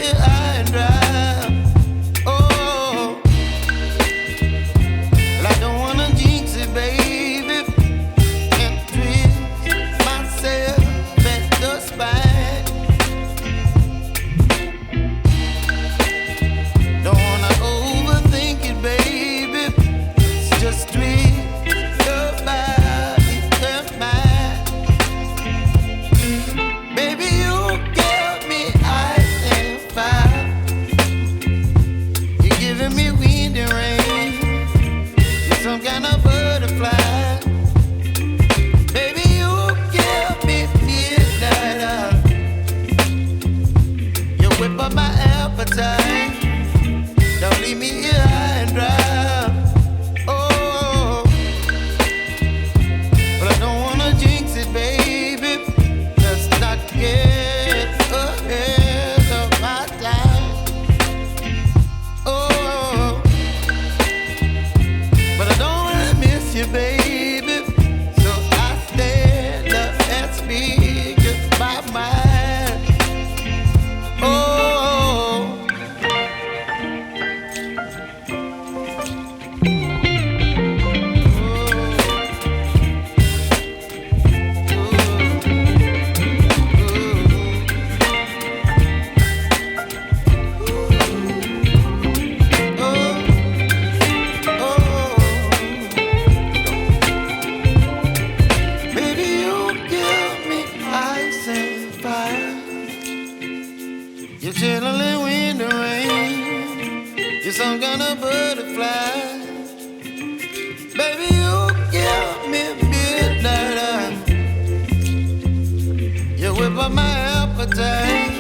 here high and dry. Oh, well, I don't wanna jinx it, baby, and twist myself at the spine. Don't wanna overthink it, baby. It's just twist your body and mine. Baby, you give me ice and fire. You're giving me wind and rain. You're some kind of butterfly. Baby, you give me midnight. You whip up my appetite. Don't leave me here high and dry. Oh, but I don't wanna jinx it, baby. Let's not get ahead of my time. Oh, but I don't wanna miss you, baby. So I stand up and speak my mind. Oh. Baby, you give me ice and fire. You're chilling wind and rain. You're some kind of butterfly. Baby, you give me midnight. You whip up my appetite.